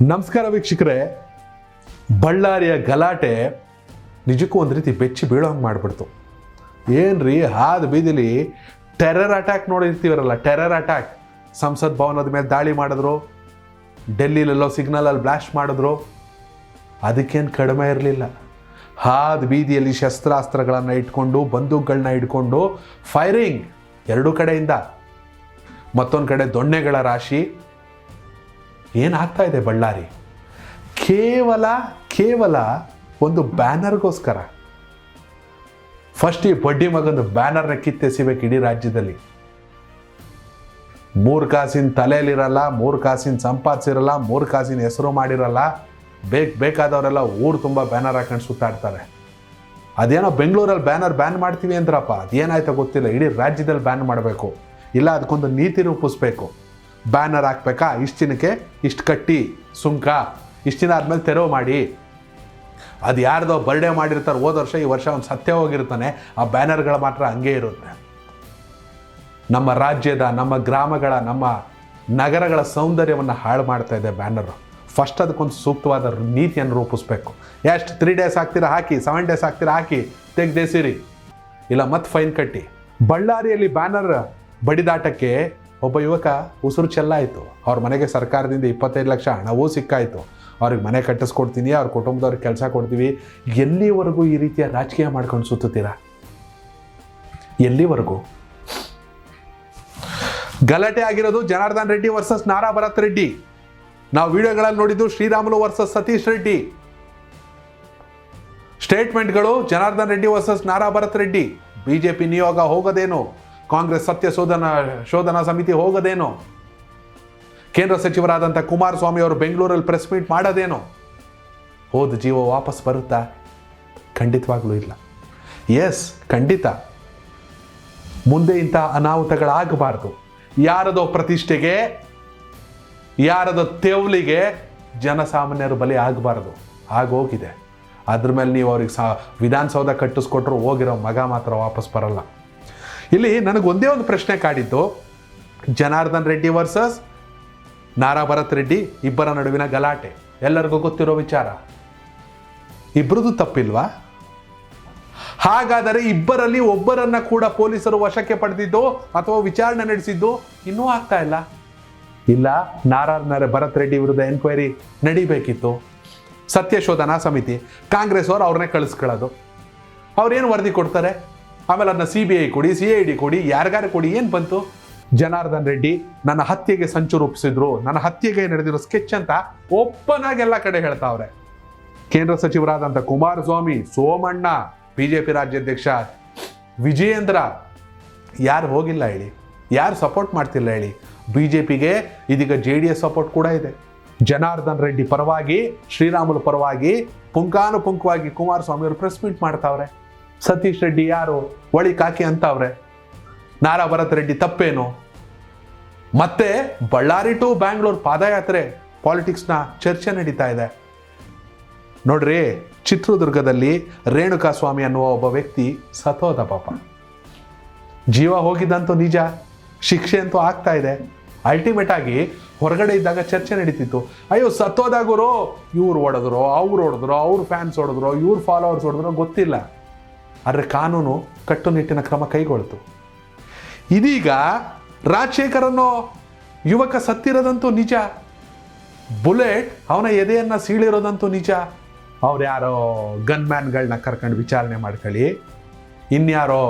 ನಮಸ್ಕಾರ ವೀಕ್ಷಕರೇ. ಬಳ್ಳಾರಿಯ ಗಲಾಟೆ ನಿಜಕ್ಕೂ ಒಂದು ರೀತಿ ಬೆಚ್ಚಿ ಬೀಳೋಂಗೆ ಮಾಡಿಬಿಡ್ತು. ಏನ್ರಿ ಹಾದ ಬೀದಿಲಿ ಟೆರರ್ ಅಟ್ಯಾಕ್ ನೋಡಿರ್ತೀವರಲ್ಲ, ಟೆರರ್ ಅಟ್ಯಾಕ್. ಸಂಸತ್ ಭವನದ ಮೇಲೆ ದಾಳಿ ಮಾಡಿದ್ರು, ಡೆಲ್ಲಿಲೆಲ್ಲೋ ಸಿಗ್ನಲಲ್ಲಿ ಬ್ಲಾಸ್ಟ್ ಮಾಡಿದ್ರು. ಅದಕ್ಕೇನು ಕಡಿಮೆ ಇರಲಿಲ್ಲ. ಹಾದ ಬೀದಿಯಲ್ಲಿ ಶಸ್ತ್ರಾಸ್ತ್ರಗಳನ್ನು ಇಟ್ಕೊಂಡು, ಬಂದೂಕುಗಳನ್ನ ಇಟ್ಕೊಂಡು ಫೈರಿಂಗ್ ಎರಡೂ ಕಡೆಯಿಂದ. ಮತ್ತೊಂದು ಕಡೆ ದೊಣ್ಣೆಗಳ ರಾಶಿ. ಏನಾಗ್ತಾ ಇದೆ ಬಳ್ಳಾರಿ? ಕೇವಲ ಒಂದು ಬ್ಯಾನರ್ಗೋಸ್ಕರ. ಫಸ್ಟ್ ಈ ಬಡ್ಡಿ ಮಗಂದು ಬ್ಯಾನರ್ನ ಕಿತ್ತೆಸಿಬೇಕು ಇಡೀ ರಾಜ್ಯದಲ್ಲಿ. 3 ಕಾಸಿನ ತಲೆಯಲ್ಲಿರಲ್ಲ, 3 ಕಾಸಿನ ಸಂಪಾದಿಸಿರಲ್ಲ, 3 ಕಾಸಿನ ಹೆಸರು ಮಾಡಿರಲ್ಲ. ಬೇಕಾದವರೆಲ್ಲ ಊರು ತುಂಬ ಬ್ಯಾನರ್ ಹಾಕೊಂಡು ಸುತ್ತಾಡ್ತಾರೆ. ಅದೇನೋ ಬೆಂಗಳೂರಲ್ಲಿ ಬ್ಯಾನ್ ಮಾಡ್ತೀವಿ ಅಂದ್ರಪ್ಪ, ಅದೇನಾಯ್ತೋ ಗೊತ್ತಿಲ್ಲ. ಇಡೀ ರಾಜ್ಯದಲ್ಲಿ ಬ್ಯಾನ್ ಮಾಡಬೇಕು, ಇಲ್ಲ ಅದಕ್ಕೊಂದು ನೀತಿ ರೂಪಿಸ್ಬೇಕು. ಬ್ಯಾನರ್ ಹಾಕ್ಬೇಕಾ, ಇಷ್ಟು ದಿನಕ್ಕೆ ಇಷ್ಟು ಕಟ್ಟಿ ಸುಂಕ, ಇಷ್ಟು ದಿನ ಆದಮೇಲೆ ತೆರವು ಮಾಡಿ. ಅದು ಯಾರ್ದೋ ಬರ್ಡೇ ಮಾಡಿರ್ತಾರೆ ಹೋದ ವರ್ಷ, ಈ ವರ್ಷ ಒಂದು ಸತ್ಯ ಹೋಗಿರ್ತಾನೆ, ಆ ಬ್ಯಾನರ್ಗಳು ಮಾತ್ರ ಹಂಗೆ ಇರುತ್ತೆ. ನಮ್ಮ ರಾಜ್ಯದ, ನಮ್ಮ ಗ್ರಾಮಗಳ, ನಮ್ಮ ನಗರಗಳ ಸೌಂದರ್ಯವನ್ನು ಹಾಳು ಮಾಡ್ತಾ ಇದೆ ಬ್ಯಾನರು. ಫಸ್ಟ್ ಅದಕ್ಕೊಂದು ಸೂಕ್ತವಾದ ನೀತಿಯನ್ನು ರೂಪಿಸ್ಬೇಕು. ಎಷ್ಟು 3 ಡೇಸ್ ಹಾಕ್ತೀರಾ ಹಾಕಿ, 7 ಡೇಸ್ ಹಾಕ್ತೀರಾ ಹಾಕಿ, ತೆಗ್ದೇಸಿರಿ, ಇಲ್ಲ ಮತ್ತೆ ಫೈನ್ ಕಟ್ಟಿ. ಬಳ್ಳಾರಿಯಲ್ಲಿ ಬ್ಯಾನರ್ ಬಡಿದಾಟಕ್ಕೆ ಒಬ್ಬ ಯುವಕ ಉಸಿರು ಚೆಲ್ಲಾಯಿತು. ಅವ್ರ ಮನೆಗೆ ಸರ್ಕಾರದಿಂದ 25 ಲಕ್ಷ ಹಣವೂ ಸಿಕ್ಕಾಯಿತು. ಅವ್ರಿಗೆ ಮನೆ ಕಟ್ಟಿಸ್ಕೊಡ್ತೀನಿ, ಅವ್ರ ಕುಟುಂಬದವ್ರಿಗೆ ಕೆಲಸ ಕೊಡ್ತೀವಿ. ಎಲ್ಲಿವರೆಗೂ ಈ ರೀತಿಯ ರಾಜಕೀಯ ಮಾಡ್ಕೊಂಡು ಸುತ್ತೀರಾ? ಎಲ್ಲಿವರೆಗೂ? ಗಲಾಟೆ ಆಗಿರೋದು ಜನಾರ್ದನ್ ರೆಡ್ಡಿ ವರ್ಸಸ್ ನಾರಾ ಭರತ್ ರೆಡ್ಡಿ. ನಾವು ವಿಡಿಯೋಗಳಲ್ಲಿ ನೋಡಿದ್ದು ಶ್ರೀರಾಮುಲು ವರ್ಸಸ್ ಸತೀಶ್ ರೆಡ್ಡಿ. ಸ್ಟೇಟ್ಮೆಂಟ್ಗಳು ಜನಾರ್ದನ್ ರೆಡ್ಡಿ ವರ್ಸಸ್ ನಾರಾ ಭರತ್ ರೆಡ್ಡಿ. ಬಿಜೆಪಿ ನಿಯೋಗ ಹೋಗೋದೇನು? ಕಾಂಗ್ರೆಸ್ ಸತ್ಯ ಶೋಧನಾ ಸಮಿತಿ ಹೋಗೋದೇನೋ? ಕೇಂದ್ರ ಸಚಿವರಾದಂಥ ಕುಮಾರಸ್ವಾಮಿ ಅವರು ಬೆಂಗಳೂರಲ್ಲಿ ಪ್ರೆಸ್ ಮೀಟ್ ಮಾಡೋದೇನೋ? ಹೋದ ಜೀವ ವಾಪಸ್ ಬರುತ್ತಾ? ಖಂಡಿತವಾಗ್ಲೂ ಇಲ್ಲ. ಎಸ್, ಖಂಡಿತ ಮುಂದೆ ಇಂಥ ಅನಾಹುತಗಳಾಗಬಾರ್ದು. ಯಾರದೋ ಪ್ರತಿಷ್ಠೆಗೆ, ಯಾರದೋ ತೆವಲಿಗೆ ಜನಸಾಮಾನ್ಯರು ಬಲಿ ಆಗಬಾರ್ದು. ಆಗೋಗಿದೆ. ಅದ್ರ ಮೇಲೆ ನೀವು ಅವ್ರಿಗೆ ವಿಧಾನಸೌಧ ಕಟ್ಟಿಸ್ಕೊಟ್ರು ಹೋಗಿರೋ ಮಗ ಮಾತ್ರ ವಾಪಸ್ ಬರಲ್ಲ. ಇಲ್ಲಿ ನನಗೆ ಒಂದೇ ಒಂದು ಪ್ರಶ್ನೆ ಕಾಡಿದ್ದು, ಜನಾರ್ದನ್ ರೆಡ್ಡಿ ವರ್ಸಸ್ ನಾರಾ ಭರತ್ ರೆಡ್ಡಿ ಇಬ್ಬರ ನಡುವಿನ ಗಲಾಟೆ ಎಲ್ಲರಿಗೂ ಗೊತ್ತಿರೋ ವಿಚಾರ. ಇಬ್ಬರದು ತಪ್ಪಿಲ್ವಾ? ಹಾಗಾದರೆ ಇಬ್ಬರಲ್ಲಿ ಒಬ್ಬರನ್ನ ಕೂಡ ಪೊಲೀಸರು ವಶಕ್ಕೆ ಪಡೆದಿದ್ದು ಅಥವಾ ವಿಚಾರಣೆ ನಡೆಸಿದ್ದು ಇನ್ನೂ ಆಗ್ತಾ ಇಲ್ಲ. ಇಲ್ಲ, ನಾರಾ ಭರತ್ ರೆಡ್ಡಿ ವಿರುದ್ಧ ಎನ್ಕ್ವೈರಿ ನಡಿಬೇಕಿತ್ತು. ಸತ್ಯಶೋಧನಾ ಸಮಿತಿ, ಕಾಂಗ್ರೆಸ್ ಅವರು ಅವ್ರನ್ನೇ ಕಳಿಸ್ಕೊಳ್ಳೋದು. ಅವ್ರೇನು ವರದಿ ಕೊಡ್ತಾರೆ? ಆಮೇಲೆ ಅದನ್ನ CBI ಕೊಡಿ, CID ಕೊಡಿ, ಯಾರಿಗಾರು ಕೊಡಿ. ಏನು ಬಂತು? ಜನಾರ್ದನ್ ರೆಡ್ಡಿ ನನ್ನ ಹತ್ಯೆಗೆ ಸಂಚು ರೂಪಿಸಿದ್ರು, ನನ್ನ ಹತ್ಯೆಗೆ ನಡೆದಿರೋ ಸ್ಕೆಚ್ ಅಂತ ಓಪನ್ ಆಗಿ ಎಲ್ಲ ಕಡೆ ಹೇಳ್ತಾವ್ರೆ. ಕೇಂದ್ರ ಸಚಿವರಾದಂಥ ಕುಮಾರಸ್ವಾಮಿ, ಸೋಮಣ್ಣ, BJP ರಾಜ್ಯಾಧ್ಯಕ್ಷ ವಿಜಯೇಂದ್ರ, ಯಾರು ಹೋಗಿಲ್ಲ ಹೇಳಿ? ಯಾರು ಸಪೋರ್ಟ್ ಮಾಡ್ತಿಲ್ಲ ಹೇಳಿ? BJPಗೆ ಇದೀಗ JDS ಸಪೋರ್ಟ್ ಕೂಡ ಇದೆ. ಜನಾರ್ದನ್ ರೆಡ್ಡಿ ಪರವಾಗಿ, ಶ್ರೀರಾಮುಲು ಪರವಾಗಿ ಪುಂಖಾನುಪುಂಖವಾಗಿ ಕುಮಾರಸ್ವಾಮಿ ಅವರು ಪ್ರೆಸ್ ಮೀಟ್ ಮಾಡ್ತಾವ್ರೆ. ಸತೀಶ್ ರೆಡ್ಡಿ ಯಾರು ಒಳಿ ಕಾಕಿ ಅಂತವ್ರೆ. ನಾರಾ ಭರತ್ ರೆಡ್ಡಿ ತಪ್ಪೇನು? ಮತ್ತೆ ಬಳ್ಳಾರಿ ಟು ಬ್ಯಾಂಗ್ಳೂರ್ ಪಾದಯಾತ್ರೆ ಪಾಲಿಟಿಕ್ಸ್ನ ಚರ್ಚೆ ನಡೀತಾ ಇದೆ ನೋಡ್ರಿ. ಚಿತ್ರದುರ್ಗದಲ್ಲಿ ರೇಣುಕಾ ಸ್ವಾಮಿ ಅನ್ನುವ ಒಬ್ಬ ವ್ಯಕ್ತಿ ಸತ್ತೋದ. ಪಾಪ, ಜೀವ ಹೋಗಿದ್ದಂತೂ ನಿಜ, ಶಿಕ್ಷೆ ಅಂತೂ ಆಗ್ತಾ ಇದೆ. ಅಲ್ಟಿಮೇಟ್ ಆಗಿ ಹೊರಗಡೆ ಇದ್ದಾಗ ಚರ್ಚೆ ನಡೀತಿತ್ತು. ಅಯ್ಯೋ ಸತ್ತೋದಾಗರು ಇವ್ರು ಹೊಡೆದ್ರು, ಅವ್ರು ಹೊಡೆದ್ರು, ಅವ್ರ ಫ್ಯಾನ್ಸ್ ಹೊಡೆದ್ರು, ಇವ್ರ ಫಾಲೋವರ್ಸ್ ಹೊಡೆದ್ರು, ಗೊತ್ತಿಲ್ಲ. ಆದರೆ ಕಾನೂನು ಕಟ್ಟುನಿಟ್ಟಿನ ಕ್ರಮ ಕೈಗೊಳ್ತು. ಇದೀಗ ರಾಜಶೇಖರ್ ಅನ್ನೋ ಯುವಕ ಸತ್ತಿರೋದಂತೂ ನಿಜ. ಬುಲೆಟ್ ಅವನ ಎದೆಯನ್ನು ಸೀಳಿರೋದಂತೂ ನಿಜ. ಅವ್ರು ಯಾರೋ ಗನ್ಮ್ಯಾನ್ಗಳನ್ನ ಕರ್ಕೊಂಡು ವಿಚಾರಣೆ ಮಾಡ್ಕೊಳ್ಳಿ, ಇನ್ಯಾರೋ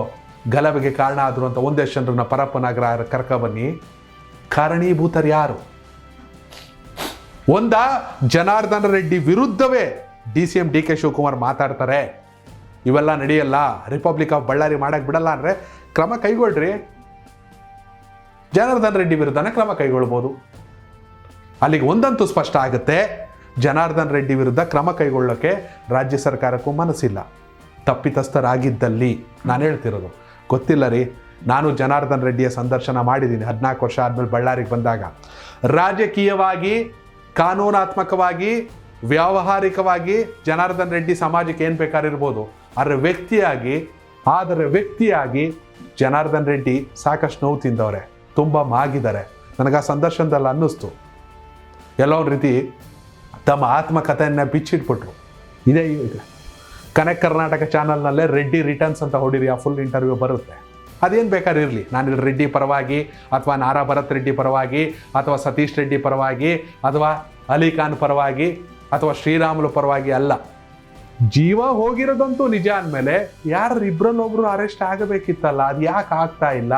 ಗಲಭೆಗೆ ಕಾರಣ ಆದರು ಅಂತ ಒಂದಷ್ಟು ಜನರನ್ನ ಪರಪ್ಪನಗರ ಕರ್ಕೊಬನ್ನಿ. ಕಾರಣೀಭೂತರು ಯಾರು? ಜನಾರ್ದನ ರೆಡ್ಡಿ ವಿರುದ್ಧವೇ DCM DK ಶಿವಕುಮಾರ್ ಮಾತಾಡ್ತಾರೆ, ಇವೆಲ್ಲ ನಡೆಯಲ್ಲ, ರಿಪಬ್ಲಿಕ್ ಆಫ್ ಬಳ್ಳಾರಿ ಮಾಡಕ್ಕೆ ಬಿಡಲ್ಲ ಅಂದರೆ ಕ್ರಮ ಕೈಗೊಳ್ರಿ. ಜನಾರ್ದನ್ ರೆಡ್ಡಿ ವಿರುದ್ಧನೇ ಕ್ರಮ ಕೈಗೊಳ್ಬೋದು. ಅಲ್ಲಿಗೆ ಒಂದಂತೂ ಸ್ಪಷ್ಟ ಆಗುತ್ತೆ, ಜನಾರ್ದನ್ ರೆಡ್ಡಿ ವಿರುದ್ಧ ಕ್ರಮ ಕೈಗೊಳ್ಳೋಕ್ಕೆ ರಾಜ್ಯ ಸರ್ಕಾರಕ್ಕೂ ಮನಸ್ಸಿಲ್ಲ. ತಪ್ಪಿತಸ್ಥರಾಗಿದ್ದಲ್ಲಿ ನಾನು ಹೇಳ್ತಿರೋದು. ಗೊತ್ತಿಲ್ಲ ರೀ, ನಾನು ಜನಾರ್ದನ್ ರೆಡ್ಡಿಯ ಸಂದರ್ಶನ ಮಾಡಿದ್ದೀನಿ 14 ವರ್ಷ ಆದಮೇಲೆ ಬಳ್ಳಾರಿಗೆ ಬಂದಾಗ. ರಾಜಕೀಯವಾಗಿ, ಕಾನೂನಾತ್ಮಕವಾಗಿ, ವ್ಯಾವಹಾರಿಕವಾಗಿ ಜನಾರ್ದನ್ ರೆಡ್ಡಿ ಸಮಾಜಕ್ಕೆ ಏನು ಬೇಕಾರಿರ್ಬೋದು. ಆದರೆ ವ್ಯಕ್ತಿಯಾಗಿ ಜನಾರ್ದನ್ ರೆಡ್ಡಿ ಸಾಕಷ್ಟು ನೋವು ತಿಂದವ್ರೆ, ತುಂಬ ಮಾಗಿದ್ದಾರೆ. ನನಗೆ ಆ ಸಂದರ್ಶನದಲ್ಲಿ ಅನ್ನಿಸ್ತು, ಎಲ್ಲೋ ಒಂದು ರೀತಿ ತಮ್ಮ ಆತ್ಮಕಥೆಯನ್ನು ಬಿಚ್ಚಿಟ್ಬಿಟ್ರು. ಇದೇ ಈಗ ಕನೆಕ್ಟ್ ಕರ್ನಾಟಕ ಚಾನಲ್ನಲ್ಲೇ ರೆಡ್ಡಿ ರಿಟರ್ನ್ಸ್ ಅಂತ ಹೊಡಿರಿ, ಆ ಫುಲ್ ಇಂಟರ್ವ್ಯೂ ಬರುತ್ತೆ. ಅದೇನು ಬೇಕಾದ್ರೂ ಇರಲಿ, ನಾನಿಲ್ಲಿ ರೆಡ್ಡಿ ಪರವಾಗಿ ಅಥವಾ ನಾರಾ ಭರತ್ ರೆಡ್ಡಿ ಪರವಾಗಿ ಅಥವಾ ಸತೀಶ್ ರೆಡ್ಡಿ ಪರವಾಗಿ ಅಥವಾ ಅಲಿ ಖಾನ್ ಪರವಾಗಿ ಅಥವಾ ಶ್ರೀರಾಮುಲು ಪರವಾಗಿ ಅಲ್ಲ. ಜೀವ ಹೋಗಿರೋದಂತೂ ನಿಜ ಅಂದಮೇಲೆ ಯಾರು ಇಬ್ಬರಲ್ಲೊಬ್ರು ಅರೆಸ್ಟ್ ಆಗಬೇಕಿತ್ತಲ್ಲ, ಅದು ಯಾಕೆ ಆಗ್ತಾ ಇಲ್ಲ?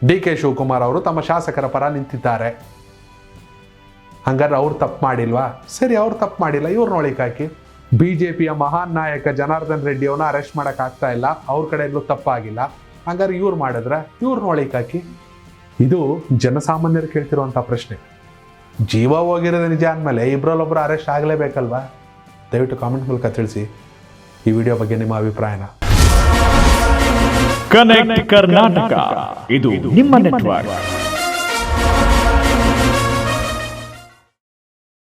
DK ಶಿವಕುಮಾರ್ ಅವರು ತಮ್ಮ ಶಾಸಕರ ಪರ ನಿಂತಿದ್ದಾರೆ, ಹಂಗಾದ್ರೆ ಅವ್ರು ತಪ್ಪು ಮಾಡಿಲ್ವಾ? ಸರಿ, ಅವ್ರು ತಪ್ಪು ಮಾಡಿಲ್ಲ, ಇವ್ರನ್ನ ಒಳಗೆ ಹಾಕಿ. BJPಯ ಮಹಾನ್ ನಾಯಕ ಜನಾರ್ದನ್ ರೆಡ್ಡಿ ಅವ್ರನ್ನ ಅರೆಸ್ಟ್ ಮಾಡೋಕ್ಕಾಗ್ತಾ ಇಲ್ಲ, ಅವ್ರ ಕಡೆಯಲ್ಲೂ ತಪ್ಪಾಗಿಲ್ಲ, ಹಂಗಾರೆ ಇವ್ರು ಮಾಡಿದ್ರೆ ಇವ್ರನ್ನ ಒಳಗೆ ಹಾಕಿ. ಇದು ಜನಸಾಮಾನ್ಯರು ಕೇಳ್ತಿರುವಂಥ ಪ್ರಶ್ನೆ. ಜೀವ ಹೋಗಿರೋದು ನಿಜ ಅಂದಮೇಲೆ ಇಬ್ಬರಲ್ಲೊಬ್ಬರು ಅರೆಸ್ಟ್ ಆಗಲೇಬೇಕಲ್ವಾ? ದಯವಿಟ್ಟು ಕಾಮೆಂಟ್ ಮೂಲಕ ತಿಳಿಸಿ ಈ ವಿಡಿಯೋ ಬಗ್ಗೆ ನಿಮ್ಮ ಅಭಿಪ್ರಾಯನ. ಕನೆಕ್ಟ್ ಕರ್ನಾಟಕ, ಇದು ನಿಮ್ಮ ನೆಟ್ವರ್ಕ್.